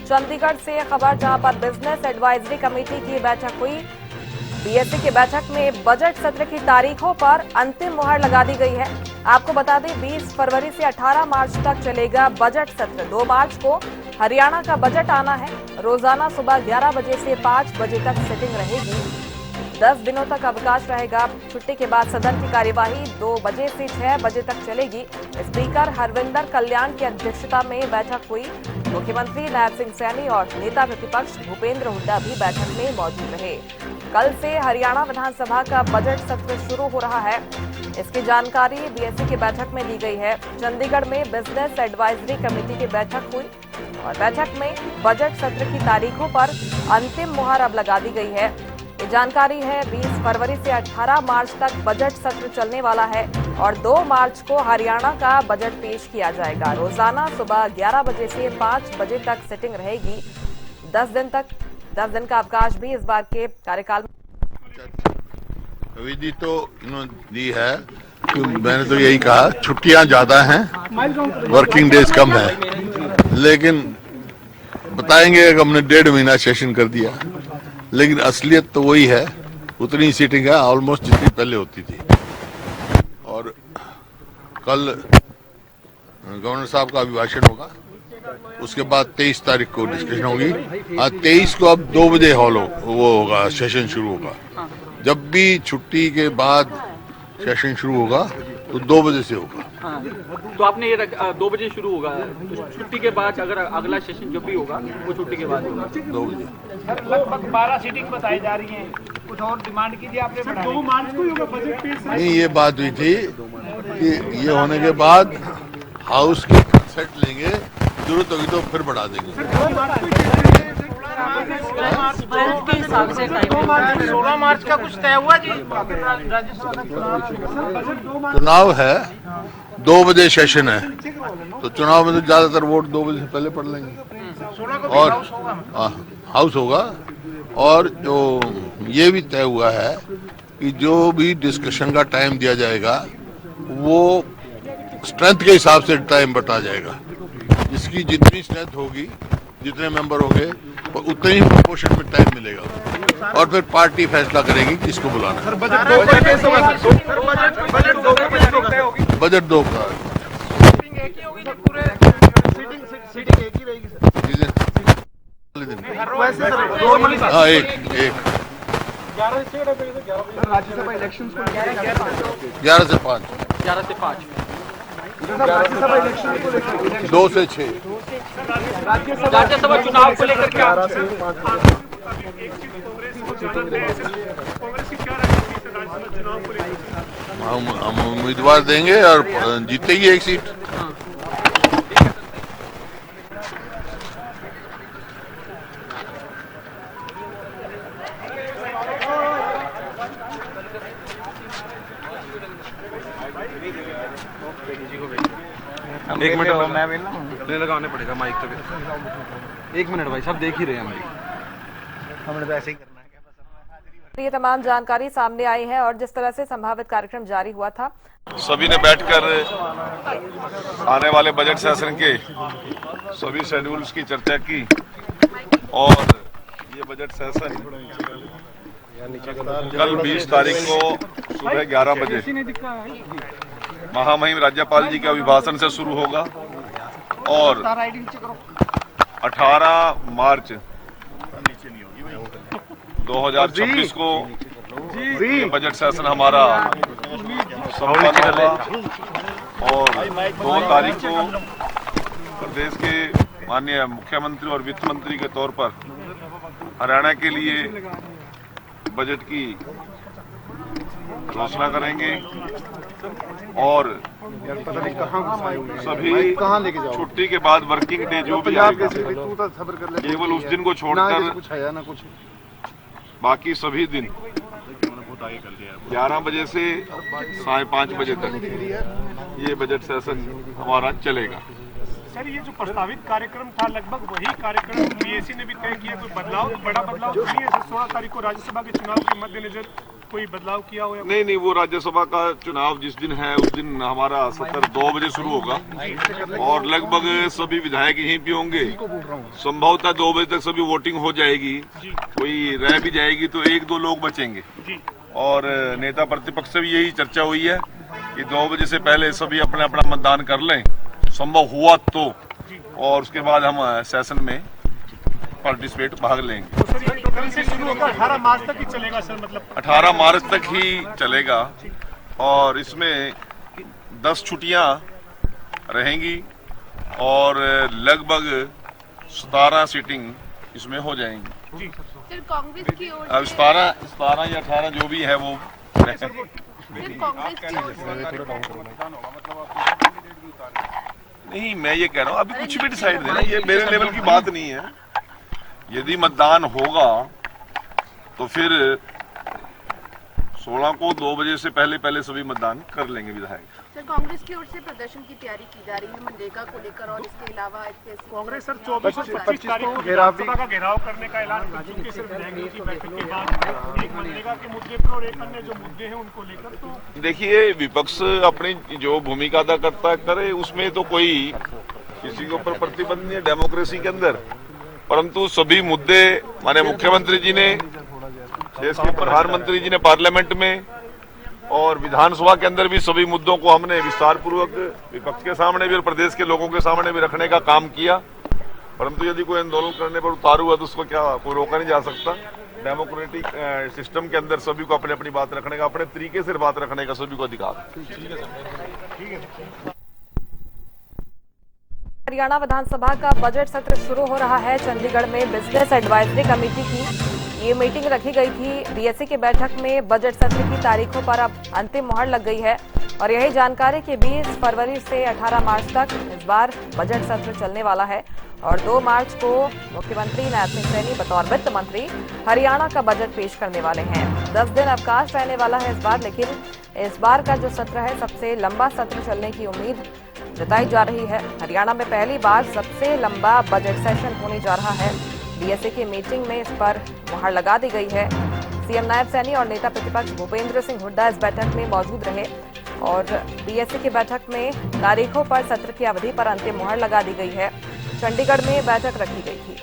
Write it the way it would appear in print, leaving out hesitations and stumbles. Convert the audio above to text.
चंडीगढ़ से खबर, जहां पर बिजनेस एडवाइजरी कमेटी की बैठक हुई। बीएससी की बैठक में बजट सत्र की तारीखों पर अंतिम मुहर लगा दी गई है। आपको बता दें 20 फरवरी से 18 मार्च तक चलेगा बजट सत्र। 2 मार्च को हरियाणा का बजट आना है। रोजाना सुबह 11 बजे से 5 बजे तक सिटिंग रहेगी। 10 दिनों तक अवकाश रहेगा। छुट्टी के बाद सदन की कार्यवाही 2 बजे से 6 बजे तक चलेगी। स्पीकर हरविंदर कल्याण की अध्यक्षता में बैठक हुई। मुख्यमंत्री नायब सिंह सैनी और नेता प्रतिपक्ष भूपेंद्र हुड्डा भी बैठक में मौजूद रहे। कल से हरियाणा विधानसभा का बजट सत्र शुरू हो रहा है। इसकी जानकारी बीएससी की बैठक में दी गई है। चंडीगढ़ में बिजनेस एडवाइजरी कमेटी की बैठक हुई और बैठक में बजट सत्र की तारीखों पर अंतिम मुहर अब लगा दी गई है। ये जानकारी है 20 फरवरी से 18 मार्च तक बजट सत्र चलने वाला है और 2 मार्च को हरियाणा का बजट पेश किया जाएगा। रोजाना सुबह 11 बजे से 5 बजे तक सिटिंग रहेगी। 10 दिन का अवकाश भी इस बार के कार्यकाल में। विधि तो इन्होंने दी है कि मैंने तो यही कहा, छुट्टियां ज्यादा हैं, वर्किंग डेज कम है, लेकिन बताएंगे कि हमने 1.5 महीना सेशन कर दिया, लेकिन असलियत तो वही है, उतनी सीटिंग है ऑलमोस्ट जितनी पहले होती थी। और कल गवर्नर साहब का अभिभाषण होगा, उसके बाद 23 तारीख को डिस्कशन होगी। 23 को अब 2 बजे हॉल वो होगा, सेशन शुरू होगा। जब भी छुट्टी के बाद सेशन शुरू होगा तो 2 बजे से होगा। तो आपने ये 2 बजे शुरू होगा, तो छुट्टी के बाद अगर अगला सेशन जब भी होगा वो छुट्टी के बाद होगा 2 बजे। लगभग 12 सीटिंग बताई जा रही है, कुछ और डिमांड कीजिए आपने। 2 मार्च को ही होगा बजट पेश। नहीं, ये बात हुई थी कि ये होने के बाद हाउस की कंसेंट लेंगे, जरूरत होगी तो फिर बढ़ा देंगे। 16 मार्च का कुछ तय हुआ जी? चुनाव है, 2 बजे सेशन है, तो चुनाव में तो ज्यादातर वोट 2 बजे से पहले पड़ लेंगे और हाउस होगा। और जो ये भी तय हुआ है कि जो भी डिस्कशन का टाइम दिया जाएगा वो स्ट्रेंथ के हिसाब से टाइम बटा जाएगा। जिसकी जितनी स्ट्रेंथ होगी, जितने मेंबर होंगे, उतने ही प्रोपोर्शन में टाइम मिलेगा और फिर पार्टी फैसला करेगी किसको बुलाना है। बजट 2 बजट 2 का सीटिंग एक ही होगी जब पूरे सीटिंग एक ही रहेगी सर? वैसे सर हाँ, एक 11 इलेक्शन को 11 से 5 राज्यसभा इलेक्शन को लेकर 2 से 6 राज्यसभा चुनाव को लेकर क्या हम उम्मीदवार देंगे और जीतेगी एक सीट। एक मिनट मैं लगाने पड़ेगा माइक तो। 1 मिनट भाई, सब देख ही रहे हैं माइक। हमने तो ऐसे ही करना है। ये तमाम जानकारी सामने आई है और जिस तरह से संभावित कार्यक्रम जारी हुआ था, सभी ने बैठकर आने वाले बजट सेशन के सभी शेड्यूल्स की चर्चा की और ये बजट सेशन कल 20 तारीख को सुबह 11 बजे महामहिम राज्यपाल जी के अभिभाषण से शुरू होगा और 18 मार्च 2026 को ये बजट सेशन हमारा संपन्न होगा और 2 तारीख को प्रदेश के माननीय मुख्यमंत्री और वित्त मंत्री के तौर पर हरियाणा के लिए बजट की घोषणा करेंगे और सभी छुट्टी के बाद वर्किंग डे जो भी आएगा केवल उस दिन को छोड़कर बाकी सभी दिन 11 बजे से 5:30 बजे तक ये बजट सेशन हमारा चलेगा। सर, ये जो प्रस्तावित कार्यक्रम था लगभग वही कार्यक्रम बीएससी ने भी तय किया, कोई बदलाव, बड़ा बदलाव तो नहीं है? 16 तारीख को राज्यसभा के चुनाव के मद्देनजर कोई बदलाव किया हो या नहीं नहीं, वो राज्यसभा का चुनाव जिस दिन है उस दिन हमारा सत्र 2 बजे शुरू होगा और लगभग सभी विधायक यहीं पे होंगे। संभवतः 2 बजे तक सभी वोटिंग हो जाएगी, कोई रह भी जाएगी तो 1-2 लोग बचेंगे। और नेता प्रतिपक्ष से भी यही चर्चा हुई है कि 2 बजे से पहले सभी अपना अपना मतदान कर लें, संभव हुआ तो, और उसके बाद हम सेशन में पार्टिसिपेट भाग लेंगे। तो सर ये कल से शुरू होगा, 18 मार्च तक ही चलेगा सर? मतलब 18 मार्च तक ही चलेगा और इसमें 10 छुट्टियां रहेंगी और लगभग 17 सीटिंग इसमें हो जाएंगी। फिर कांग्रेस की ओर अब 17 या 18 जो भी है वो फिर कांग्रेस की ओर से नहीं, मैं ये कह रहा हूँ अभी कुछ भी डिसाइड देना, ये मेरे लेवल की बात नहीं है। यदि मतदान होगा तो फिर 16 को 2 बजे से पहले सभी मतदान कर लेंगे विधायक। सर कांग्रेस की ओर से प्रदर्शन की तैयारी की जा रही है मनरेगा को लेकर और इसके अलावा कांग्रेस सर 24 और 25 तारीख को विधानसभा का घेराव करने का ऐलान कर चुकी है। सिर्फ विधायकों की बैठक के बाद एक मनरेगा के मुद्दे पर और एक अन्य जो मुद्दे हैं उनको लेकर, तो देखिए विपक्ष अपनी जो भूमिका अदा करता करे उसमें तो कोई किसी के ऊपर प्रतिबंध नहीं है डेमोक्रेसी के अंदर, परंतु सभी मुद्दे माने मुख्यमंत्री जी ने, देश के प्रधानमंत्री जी ने पार्लियामेंट में और विधानसभा के अंदर भी सभी मुद्दों को हमने विस्तार पूर्वक विपक्ष के सामने भी और प्रदेश के लोगों के सामने भी रखने का काम किया। परंतु यदि कोई आंदोलन करने पर उतारू है तो उसको क्या कोई रोका नहीं जा सकता। डेमोक्रेटिक सिस्टम के अंदर सभी को अपनी अपनी बात रखने का, अपने तरीके से बात रखने का सभी को अधिकार है। हरियाणा विधानसभा का बजट सत्र शुरू हो रहा है। चंडीगढ़ में बिजनेस एडवाइजरी कमेटी की ये मीटिंग रखी गई थी। बीएससी की बैठक में बजट सत्र की तारीखों पर अब अंतिम मुहर लग गई है और यही जानकारी कि 20 फरवरी से 18 मार्च तक इस बार बजट सत्र चलने वाला है और 2 मार्च को मुख्यमंत्री नायब सिंह सैनी बतौर वित्त मंत्री हरियाणा का बजट पेश करने वाले हैं। 10 दिन अवकाश रहने वाला है इस बार, लेकिन इस बार का जो सत्र है सबसे लंबा सत्र चलने की उम्मीद जताई जा रही है। हरियाणा में पहली बार सबसे लंबा बजट सेशन होने जा रहा है। बीएससी की मीटिंग में इस पर मुहर लगा दी गई है। सीएम नायब सैनी और नेता प्रतिपक्ष भूपेंद्र सिंह हुड्डा इस बैठक में मौजूद रहे और बीएससी की बैठक में तारीखों पर सत्र की अवधि पर अंतिम मुहर लगा दी गई है। चंडीगढ़ में बैठक रखी गई थी।